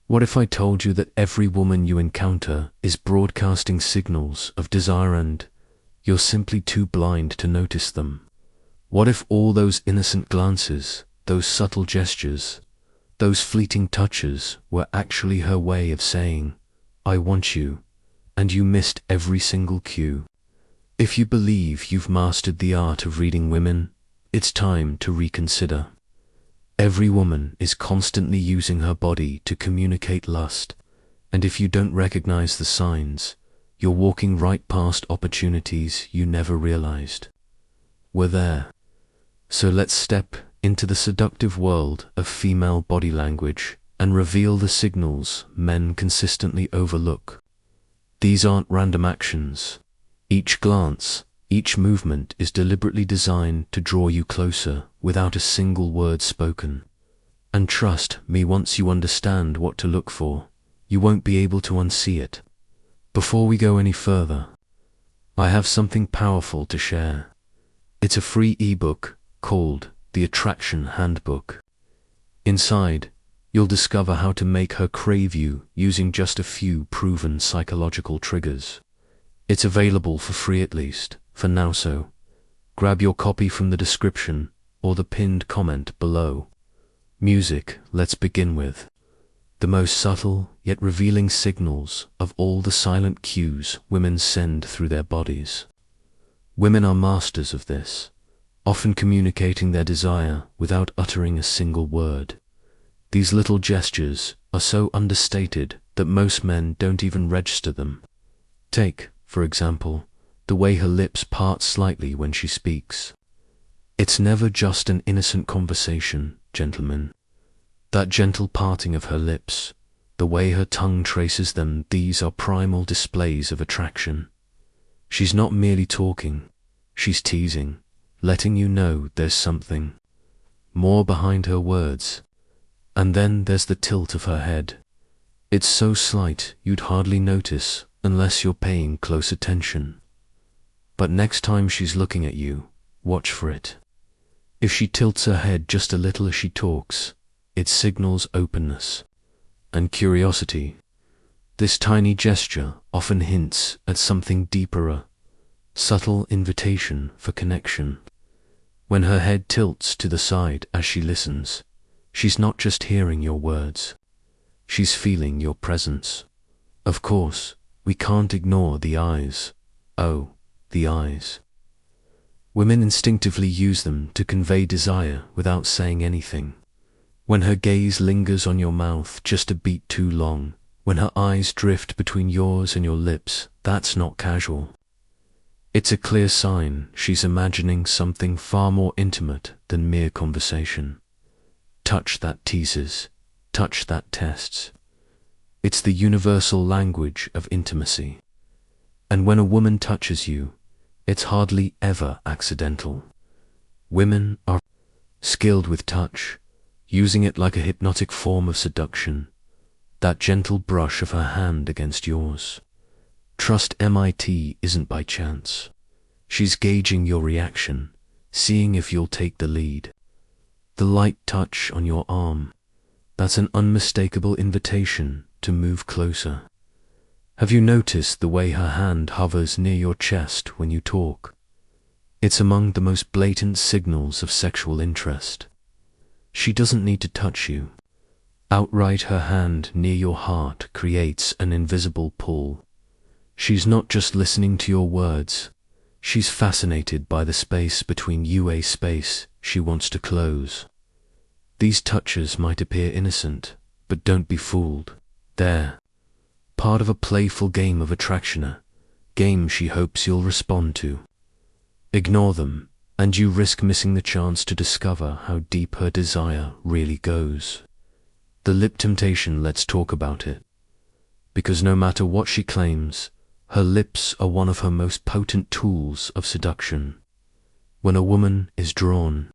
What if I told you that every woman you encounter is broadcasting signals of desire and you're simply too blind to notice them? What if all those innocent glances, those subtle gestures, those fleeting touches were actually her way of saying, I want you, and you missed every single cue? If you believe you've mastered the art of reading women, it's time to reconsider. Every woman is constantly using her body to communicate lust, and if you don't recognize the signs, you're walking right past opportunities you never realized were there. So let's step into the seductive world of female body language and reveal the signals men consistently overlook. These aren't random actions. Each glance, each movement is deliberately designed to draw you closer without a single word spoken. And trust me, once you understand what to look for, you won't be able to unsee it. Before we go any further, I have something powerful to share. It's a free ebook called The Attraction Handbook. Inside, you'll discover how to make her crave you using just a few proven psychological triggers. It's available for free, at least, for now, so grab your copy from the description or the pinned comment below. Music, let's begin with the most subtle yet revealing signals of all the silent cues women send through their bodies. Women are masters of this, often communicating their desire without uttering a single word. These little gestures are so understated that most men don't even register them. Take, for example, the way her lips part slightly when she speaks. It's never just an innocent conversation, gentlemen. That gentle parting of her lips, the way her tongue traces them, these are primal displays of attraction. She's not merely talking, she's teasing, letting you know there's something more behind her words. And then there's the tilt of her head. It's so slight you'd hardly notice unless you're paying close attention. But next time she's looking at you, watch for it. If she tilts her head just a little as she talks, it signals openness and curiosity. This tiny gesture often hints at something deeper, a subtle invitation for connection. When her head tilts to the side as she listens, she's not just hearing your words, she's feeling your presence. Of course, we can't ignore the eyes. Oh, the eyes. Women instinctively use them to convey desire without saying anything. When her gaze lingers on your mouth just a beat too long, when her eyes drift between yours and your lips, that's not casual. It's a clear sign she's imagining something far more intimate than mere conversation. Touch that teases, touch that tests. It's the universal language of intimacy. And when a woman touches you, it's hardly ever accidental. Women are skilled with touch, using it like a hypnotic form of seduction. That gentle brush of her hand against yours. Trust MIT isn't by chance. She's gauging your reaction, seeing if you'll take the lead. The light touch on your arm, that's an unmistakable invitation to move closer. Have you noticed the way her hand hovers near your chest when you talk? It's among the most blatant signals of sexual interest. She doesn't need to touch you. Outright, her hand near your heart creates an invisible pull. She's not just listening to your words, she's fascinated by the space between you, a space she wants to close. These touches might appear innocent, but don't be fooled. They're part of a playful game of attraction, a game she hopes you'll respond to. Ignore them, and you risk missing the chance to discover how deep her desire really goes. The lip temptation, let's talk about it. Because no matter what she claims, her lips are one of her most potent tools of seduction. When a woman is drawn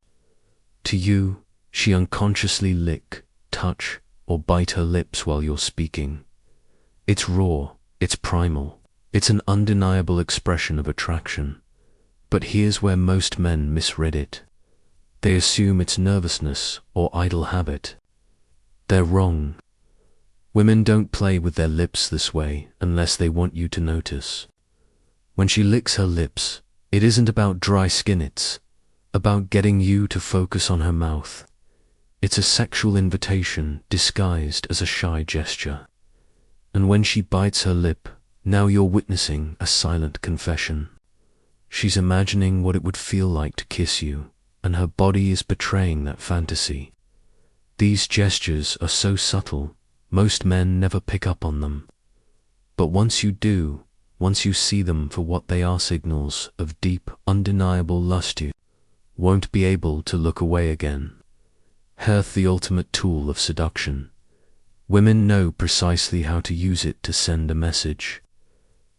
to you, she unconsciously lick, touch, or bite her lips while you're speaking. It's raw, it's primal, it's an undeniable expression of attraction. But here's where most men misread it. They assume it's nervousness or idle habit. They're wrong. Women don't play with their lips this way unless they want you to notice. When she licks her lips, it isn't about dry skin, it's about getting you to focus on her mouth. It's a sexual invitation disguised as a shy gesture. And when she bites her lip, now you're witnessing a silent confession. She's imagining what it would feel like to kiss you, and her body is betraying that fantasy. These gestures are so subtle, most men never pick up on them. But once you do, once you see them for what they are, signals of deep, undeniable lust, you won't be able to look away again. Hair's the ultimate tool of seduction. Women know precisely how to use it to send a message.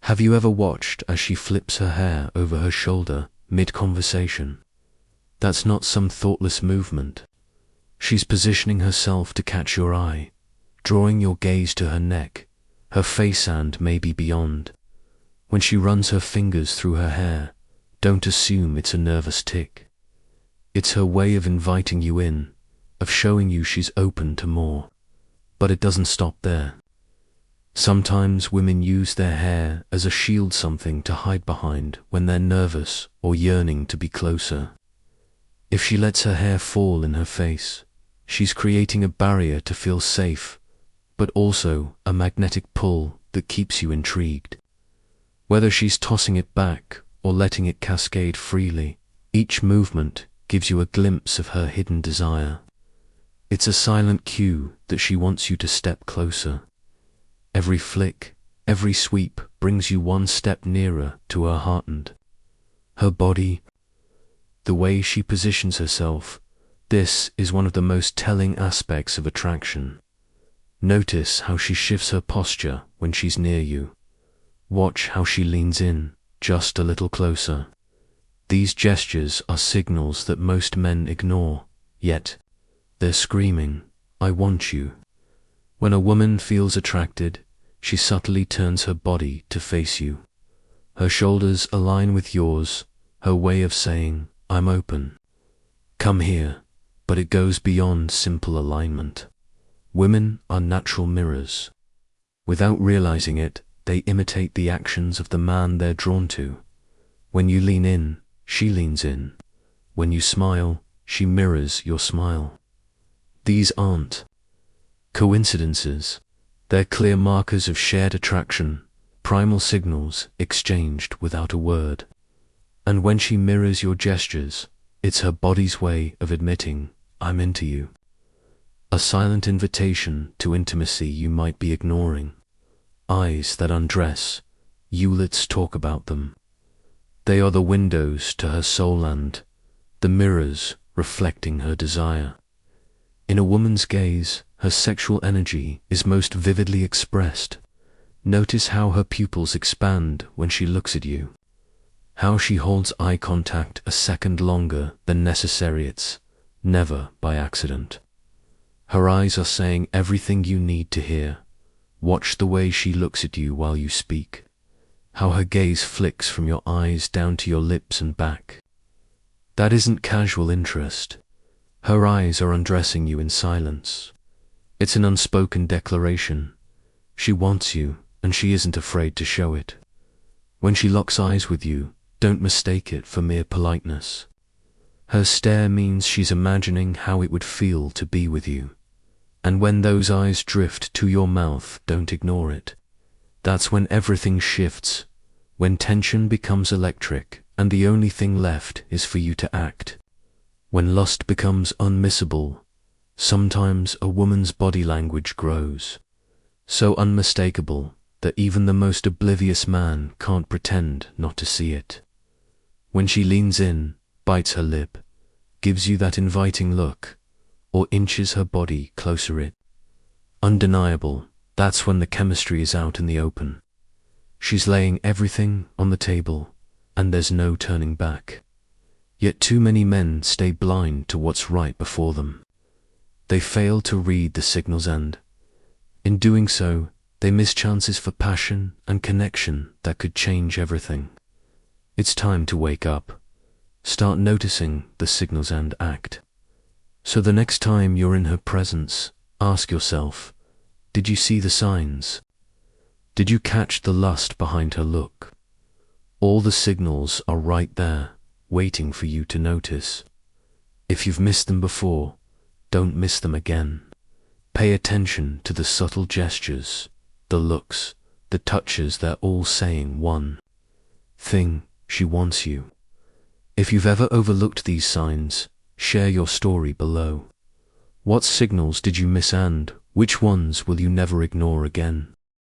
Have you ever watched as she flips her hair over her shoulder mid-conversation? That's not some thoughtless movement. She's positioning herself to catch your eye, drawing your gaze to her neck, her face and maybe beyond. When she runs her fingers through her hair, don't assume it's a nervous tick. It's her way of inviting you in, of showing you she's open to more. But it doesn't stop there. Sometimes women use their hair as a shield, something to hide behind when they're nervous or yearning to be closer. If she lets her hair fall in her face, she's creating a barrier to feel safe, but also a magnetic pull that keeps you intrigued. Whether she's tossing it back or letting it cascade freely, each movement gives you a glimpse of her hidden desire. It's a silent cue that she wants you to step closer. Every flick, every sweep brings you one step nearer to her heart and her body. The way she positions herself, this is one of the most telling aspects of attraction. Notice how she shifts her posture when she's near you. Watch how she leans in, just a little closer. These gestures are signals that most men ignore, yet they're screaming, "I want you." When a woman feels attracted, she subtly turns her body to face you. Her shoulders align with yours, her way of saying, "I'm open. Come here." But it goes beyond simple alignment. Women are natural mirrors. Without realizing it, they imitate the actions of the man they're drawn to. When you lean in, she leans in. When you smile, she mirrors your smile. These aren't coincidences. They're clear markers of shared attraction, primal signals exchanged without a word. And when she mirrors your gestures, it's her body's way of admitting, "I'm into you." A silent invitation to intimacy you might be ignoring. Eyes that undress, let's talk about them. They are the windows to her soul and the mirrors reflecting her desire. In a woman's gaze, her sexual energy is most vividly expressed. Notice how her pupils expand when she looks at you. How she holds eye contact a second longer than necessary. It's never by accident. Her eyes are saying everything you need to hear. Watch the way she looks at you while you speak. How her gaze flicks from your eyes down to your lips and back. That isn't casual interest. Her eyes are undressing you in silence. It's an unspoken declaration. She wants you, and she isn't afraid to show it. When she locks eyes with you, don't mistake it for mere politeness. Her stare means she's imagining how it would feel to be with you. And when those eyes drift to your mouth, don't ignore it. That's when everything shifts, when tension becomes electric, and the only thing left is for you to act. When lust becomes unmissable, sometimes a woman's body language grows, so unmistakable that even the most oblivious man can't pretend not to see it. When she leans in, bites her lip, gives you that inviting look, or inches her body closer, it undeniable, that's when the chemistry is out in the open. She's laying everything on the table, and there's no turning back. Yet too many men stay blind to what's right before them. They fail to read the signals and, in doing so, they miss chances for passion and connection that could change everything. It's time to wake up. Start noticing the signals and act. So the next time you're in her presence, ask yourself, Did you see the signs? Did you catch the lust behind her look? All the signals are right there, waiting for you to notice. If you've missed them before, don't miss them again. Pay attention to the subtle gestures, the looks, the touches. They're all saying one thing: she wants you. If you've ever overlooked these signs, share your story below. What signals did you miss, and which ones will you never ignore again?